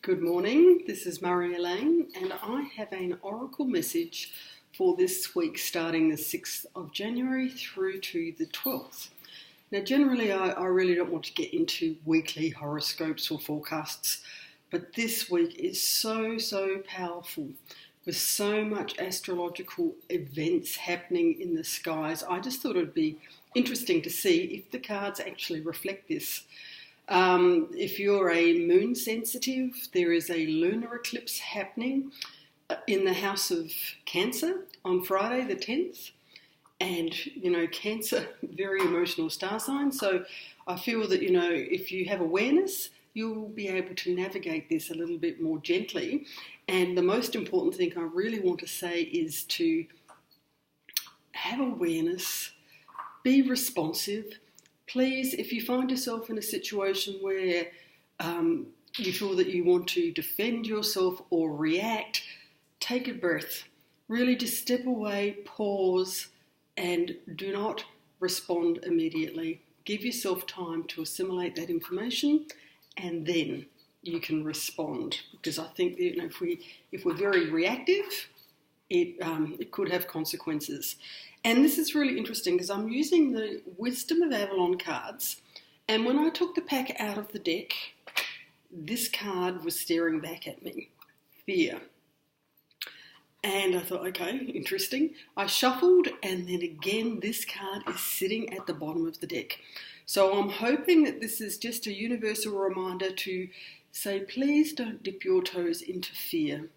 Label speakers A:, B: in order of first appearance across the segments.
A: Good morning, this is Marjolyn and I have an oracle message for this week starting the 6th of January through to the 12th. Now generally I really don't want to get into weekly horoscopes or forecasts, but this week is so powerful with so much astrological events happening in the skies. I just thought it would be interesting to see if the cards actually reflect this. If you're a moon sensitive, there is a lunar eclipse happening in the house of Cancer on Friday the 10th. And, Cancer, very emotional star sign. So I feel that, if you have awareness, you'll be able to navigate this a little bit more gently. And the most important thing I really want to say is to have awareness, be responsive. Please, if you find yourself in a situation where you feel that you want to defend yourself or react, take a breath. Really just step away, pause, and do not respond immediately. Give yourself time to assimilate that information, and then you can respond. Because I think that, if we're very reactive, it could have consequences. And this is really interesting because I'm using the Wisdom of Avalon cards, and when I took the pack out of the deck, this card was staring back at me, fear. And I thought, okay, interesting. I shuffled, and then again, this card is sitting at the bottom of the deck. So I'm hoping that this is just a universal reminder to say, please don't dip your toes into fear.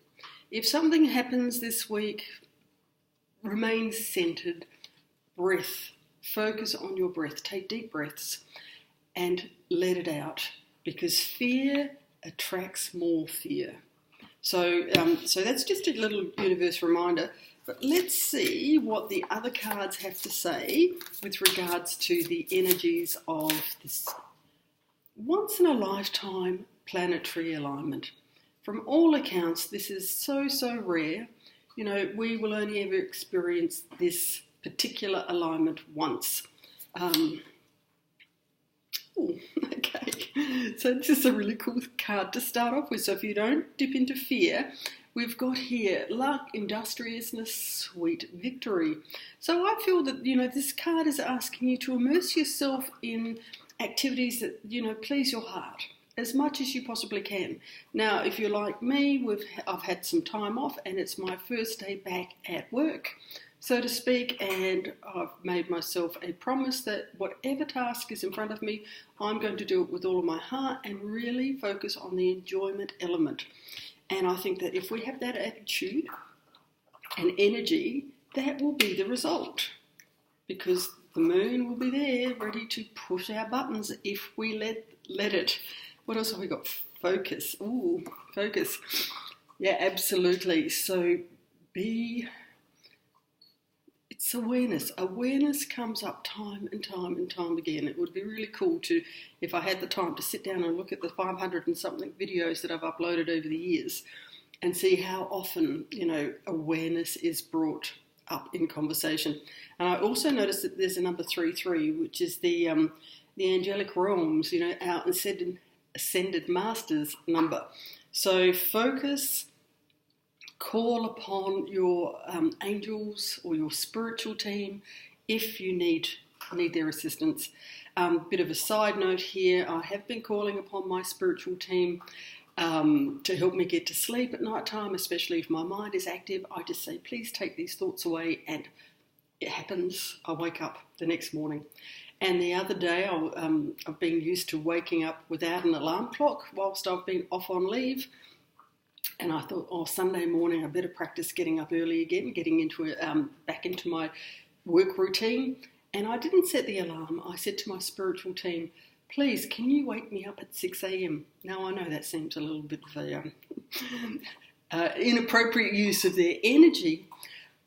A: If something happens this week, remain centered, breath, focus on your breath, take deep breaths and let it out, because fear attracts more fear. So that's just a little universe reminder, but let's see what the other cards have to say with regards to the energies of this once in a lifetime planetary alignment. From all accounts, this is so rare. We will only ever experience this particular alignment once. Okay, so this is a really cool card to start off with. So if you don't dip into fear, we've got here luck, industriousness, sweet victory. So I feel that, this card is asking you to immerse yourself in activities that, please your heart as much as you possibly can. Now, if you're like me, I've had some time off and it's my first day back at work, so to speak, and I've made myself a promise that whatever task is in front of me, I'm going to do it with all of my heart and really focus on the enjoyment element. And I think that if we have that attitude and energy, that will be the result, because the moon will be there ready to push our buttons if we let it. What else have we got? Focus. Ooh, focus. Yeah, absolutely. So it's awareness. Awareness comes up time and time again. It would be really cool if I had the time to sit down and look at the 500 and something videos that I've uploaded over the years and see how often, awareness is brought up in conversation. And I also noticed that there's a number 33, which is the angelic realms, our ascended masters number. So focus, call upon your angels or your spiritual team if you need their assistance. Bit of a side note here, I have been calling upon my spiritual team to help me get to sleep at night time, especially if my mind is active. I just say, please take these thoughts away, and it happens. I wake up the next morning. And the other day, I've been used to waking up without an alarm clock whilst I've been off on leave. And I thought, Sunday morning, I better practice getting up early again, getting back into my work routine. And I didn't set the alarm. I said to my spiritual team, please, can you wake me up at 6 a.m? Now, I know that seems a little bit of a inappropriate use of their energy,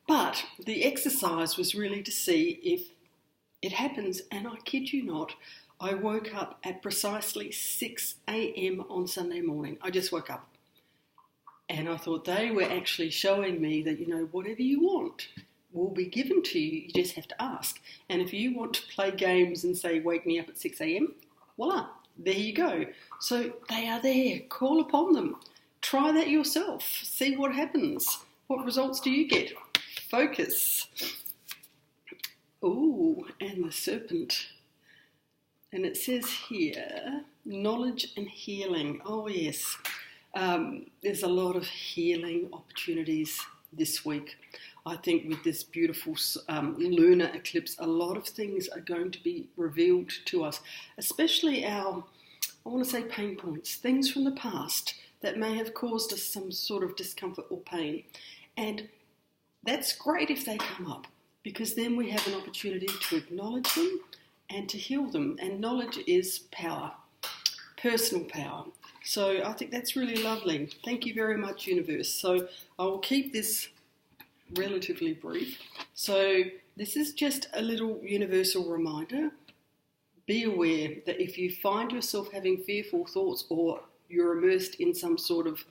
A: but the exercise was really to see if it happens, and I kid you not, I woke up at precisely 6 a.m. on Sunday morning. I just woke up. And I thought they were actually showing me that, whatever you want will be given to you. You just have to ask. And if you want to play games and say, wake me up at 6 a.m, voila, there you go. So they are there. Call upon them. try that yourself. See what happens. What results do you get? Focus. Ooh, and the serpent. And it says here, knowledge and healing. Oh, yes. There's a lot of healing opportunities this week. I think with this beautiful lunar eclipse, a lot of things are going to be revealed to us, especially our, I want to say, pain points, things from the past that may have caused us some sort of discomfort or pain. And that's great if they come up, because then we have an opportunity to acknowledge them and to heal them. And knowledge is power, personal power. So I think that's really lovely. Thank you very much, universe. So I will keep this relatively brief. So this is just a little universal reminder. Be aware that if you find yourself having fearful thoughts or you're immersed in some sort of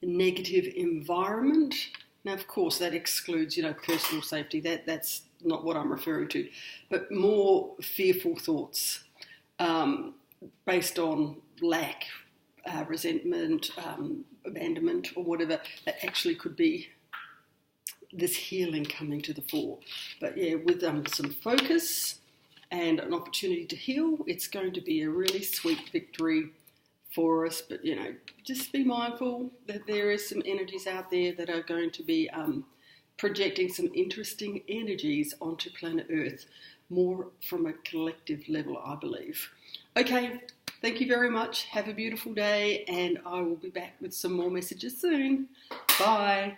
A: negative environment, now of course that excludes, personal safety. That's not what I'm referring to, but more fearful thoughts based on lack, resentment, abandonment, or whatever, that actually could be this healing coming to the fore. But yeah, with some focus and an opportunity to heal, it's going to be a really sweet victory for us. But, just be mindful that there is some energies out there that are going to be projecting some interesting energies onto planet Earth, more from a collective level, I believe. Okay, thank you very much. Have a beautiful day, and I will be back with some more messages soon. Bye.